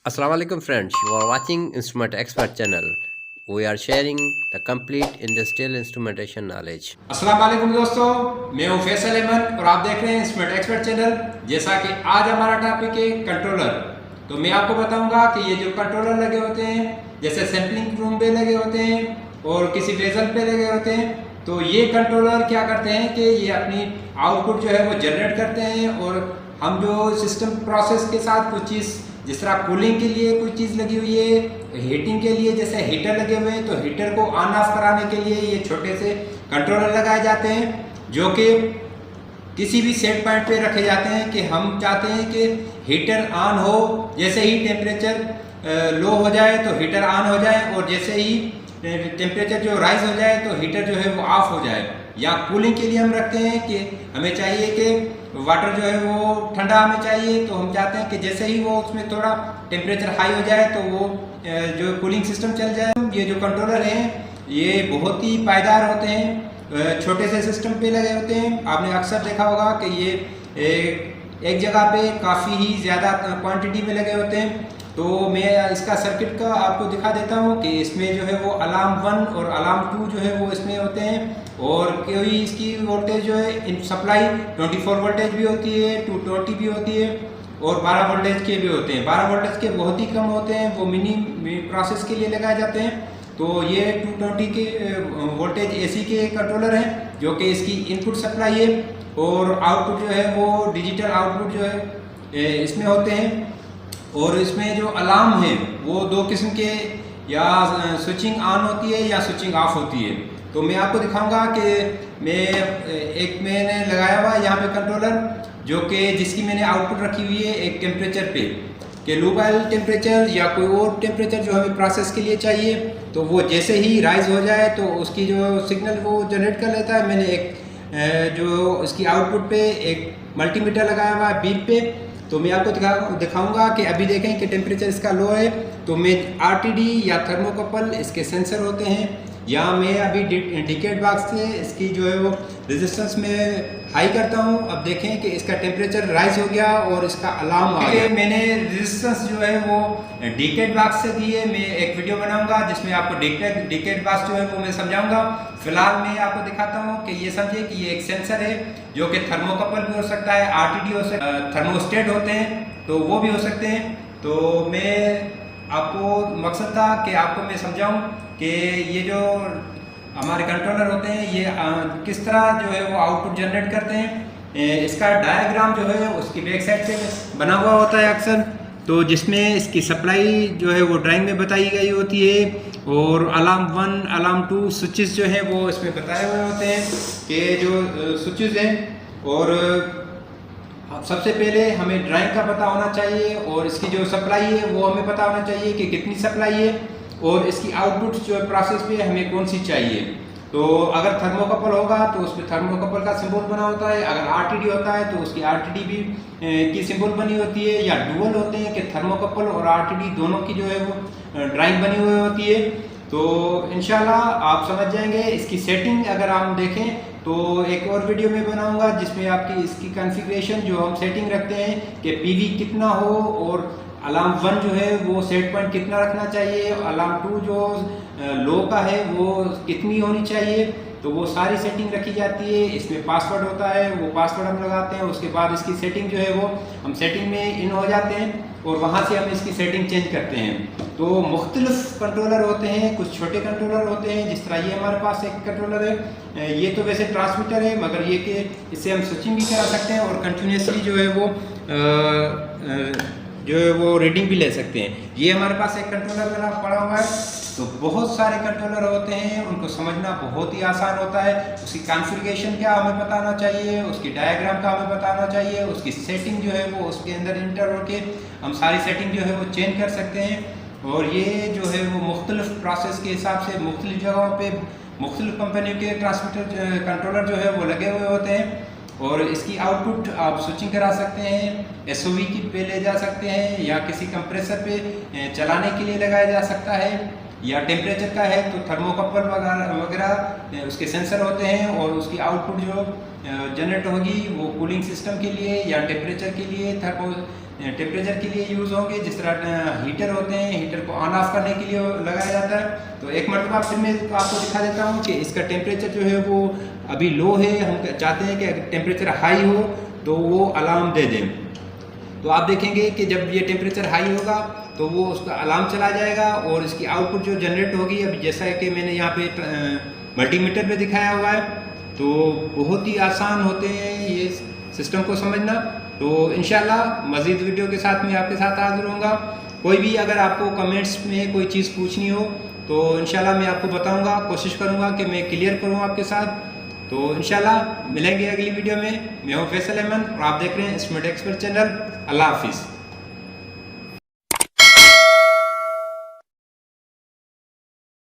Assalamu alaikum friends, you are watching Instrument Expert channel. We are sharing the complete industrial instrumentation knowledge. अस्सलाम वालेकुम दोस्तों, मैं हूं फैसल अहमद और आप देख रहे हैं इंस्ट्रूमेंट एक्सपर्ट चैनल। जैसा कि आज हमारा टॉपिक है कंट्रोलर, तो मैं आपको बताऊंगा कि ये जो कंट्रोलर लगे होते हैं, जैसे सैम्पलिंग रूम पे लगे होते हैं और किसी वेसल पे लगे होते हैं, तो ये कंट्रोलर क्या करते हैं कि ये अपनी आउटपुट जो है वो जनरेट करते हैं और हम जो सिस्टम प्रोसेस के साथ कुछ चीज़, जिस तरह कूलिंग के लिए कोई चीज़ लगी हुई है, हीटिंग के लिए जैसे हीटर लगे हुए हैं, तो हीटर को ऑन ऑफ कराने के लिए ये छोटे से कंट्रोलर लगाए जाते हैं, जो कि किसी भी सेट पॉइंट पे रखे जाते हैं कि हम चाहते हैं कि हीटर ऑन हो, जैसे ही टेम्परेचर लो हो जाए तो हीटर ऑन हो जाए और जैसे ही टेम्परेचर जो राइज हो जाए तो हीटर जो है वो ऑफ हो जाए। या कूलिंग के लिए हम रखते हैं कि हमें चाहिए कि वाटर जो है वो ठंडा हमें चाहिए, तो हम चाहते हैं कि जैसे ही वो उसमें थोड़ा टेम्परेचर हाई हो जाए तो वो जो कूलिंग सिस्टम चल जाए। ये जो कंट्रोलर हैं ये बहुत ही पायदार होते हैं, छोटे से सिस्टम पे लगे होते हैं। आपने अक्सर देखा होगा कि ये एक जगह पे काफ़ी ही ज़्यादा क्वांटिटी में लगे होते हैं। तो मैं इसका सर्किट का आपको दिखा देता हूँ कि इसमें जो है वो अलार्म 1 और अलार्म 2 जो है वो इसमें होते हैं, और कोई इसकी वोल्टेज जो है इन सप्लाई 24 वोल्टेज भी होती है, 220 भी होती है और 12 वोल्टेज के भी होते हैं। 12 वोल्टेज के बहुत ही कम होते हैं, वो मिनी प्रोसेस के लिए लगाए जाते हैं। तो ये 220 के वोल्टेज एसी के कंट्रोलर हैं, जो कि इसकी इनपुट सप्लाई है, और आउटपुट जो है वो डिजिटल आउटपुट जो है इसमें होते हैं। और इसमें जो अलार्म है वो दो किस्म के, या स्विचिंग ऑन होती है या स्विचिंग ऑफ होती है। तो मैं आपको दिखाऊंगा कि मैंने लगाया हुआ यहाँ पे कंट्रोलर, जो कि जिसकी मैंने आउटपुट रखी हुई है एक टेम्परेचर पे, कि लो बॉयल टेम्परेचर या कोई और टेम्परेचर जो हमें प्रोसेस के लिए चाहिए, तो वो जैसे ही राइज हो जाए तो उसकी जो सिग्नल वो जनरेट कर लेता है। मैंने एक जो इसकी आउटपुट पे एक मल्टीमीटर लगाया हुआ है बीप पे, तो मैं आपको दिखाऊंगा कि अभी देखें कि टेम्परेचर इसका लो है, तो मैं आरटीडी या थर्मोकपल इसके सेंसर होते हैं, या मैं अभी डिकेट बॉक्स से इसकी जो है वो रेजिस्टेंस में हाई करता हूँ। अब देखें कि इसका टेम्परेचर राइज हो गया और इसका अलार्म आ गया। मैंने रेजिस्टेंस जो है वो डिकेट बॉक्स से दी है, मैं एक वीडियो बनाऊंगा जिसमें आपको डिकेट बॉक्स जो है वो मैं समझाऊंगा। फिलहाल मैं आपको दिखाता हूँ कि ये समझे कि ये एक सेंसर है, जो कि थर्मोकपल भी हो सकता है, आरटीडी हो सकता है, थर्मोस्टेट होते हैं तो वो भी हो सकते हैं। तो मैं आपको मकसद था कि आपको मैं समझाऊं कि ये जो हमारे कंट्रोलर होते हैं ये किस तरह जो है वो आउटपुट जनरेट करते हैं। इसका डायग्राम जो है उसकी बैक साइड पे बना हुआ होता है अक्सर, तो जिसमें इसकी सप्लाई जो है वो ड्राइंग में बताई गई होती है, और अलार्म 1 अलार्म 2 स्विचेस जो है वो इसमें बताए हुए होते हैं कि जो स्विचेस हैं। और सबसे पहले हमें ड्राइंग का पता होना चाहिए, और इसकी जो सप्लाई है वो हमें पता होना चाहिए कि कितनी सप्लाई है, और इसकी आउटपुट जो प्रोसेस पे हमें कौन सी चाहिए। तो अगर थर्मोकपल होगा तो उसमें थर्मोकपल का सिंबल बना होता है, अगर आरटीडी होता है तो उसकी आरटीडी भी की सिंबल बनी होती है, या डुअल होते हैं कि थर्मोकपल और आरटीडी दोनों की जो है वो ड्राइंग बनी हुई होती है। तो इंशाल्लाह आप समझ जाएंगे। इसकी सेटिंग अगर आप देखें तो एक और वीडियो में बनाऊंगा जिसमें आपकी इसकी कॉन्फ़िगरेशन जो हम सेटिंग रखते हैं कि पीवी कितना हो, और अलार्म 1 जो है वो सेट पॉइंट कितना रखना चाहिए, अलार्म 2 जो लो का है वो कितनी होनी चाहिए, तो वो सारी सेटिंग रखी जाती है। इसमें पासवर्ड होता है, वो पासवर्ड हम लगाते हैं। उसके बाद इसकी सेटिंग जो है वो हम सेटिंग में इन हो जाते हैं, और वहाँ से हम इसकी सेटिंग चेंज करते हैं। तो मुख्तलिफ कंट्रोलर होते हैं, कुछ छोटे कंट्रोलर होते हैं, जिस तरह ये हमारे पास एक कंट्रोलर है। ये तो वैसे ट्रांसमीटर है, मगर ये कि इससे हम स्विचिंग भी करा सकते हैं और कंटिन्यूसली जो है वो रीडिंग भी ले सकते हैं। ये हमारे पास एक कंट्रोलर मेरा पड़ा हुआ है। तो बहुत सारे कंट्रोलर होते हैं, उनको समझना बहुत ही आसान होता है। उसकी कॉन्फ़िगरेशन क्या हमें पता होना चाहिए, उसकी डायग्राम का हमें पता होना चाहिए, उसकी सेटिंग जो है वो उसके अंदर इंटर होके हम सारी सेटिंग जो है वो चेंज कर सकते हैं। और ये जो है वो मुख्तलिफ प्रोसेस के हिसाब से मुख्तलिफ जगहों पर मुख्तलिफ कंपनियों के ट्रांसमीटर कंट्रोलर जो है वो लगे हुए होते हैं। और इसकी आउटपुट आप स्विचिंग करा सकते हैं, एसओवी की पे ले जा सकते हैं, या किसी कंप्रेसर पे चलाने के लिए लगाया जा सकता है, या टेम्परेचर का है तो थर्मोकपल वगैरह उसके सेंसर होते हैं, और उसकी आउटपुट जो जनरेट होगी वो कूलिंग सिस्टम के लिए या टेम्परेचर के लिए टेम्परेचर के लिए यूज़ होंगे। जिस तरह हीटर होते हैं, हीटर को ऑन ऑफ करने के लिए लगाया जाता है। तो एक मरतबा फिर मैं आपको दिखा देता हूँ कि इसका टेम्परेचर जो है वो अभी लो है। हम चाहते हैं कि अगर टेम्परेचर हाई हो तो वो अलार्म दे दें। तो आप देखेंगे कि जब ये टेम्परेचर हाई होगा तो वो उसका अलार्म चला जाएगा और इसकी आउटपुट जो जनरेट होगी, अभी जैसा कि मैंने यहाँ पे मल्टीमीटर पे दिखाया हुआ है, तो बहुत ही आसान होते हैं ये सिस्टम को समझना। तो इंशाल्लाह मज़ीद वीडियो के साथ मैं आपके साथ हाज़िर होऊंगा। कोई भी अगर आपको कमेंट्स में कोई चीज़ पूछनी हो तो इंशाल्लाह मैं आपको बताऊंगा, कोशिश करूंगा कि मैं क्लियर करूं आपके साथ। तो इंशाल्लाह मिलेंगे अगली वीडियो में। मैं हूं फैसल अहमद और आप देख रहे हैं इंस्ट्रूमेंट एक्सपर्ट चैनल। अल्लाह हाफिज़।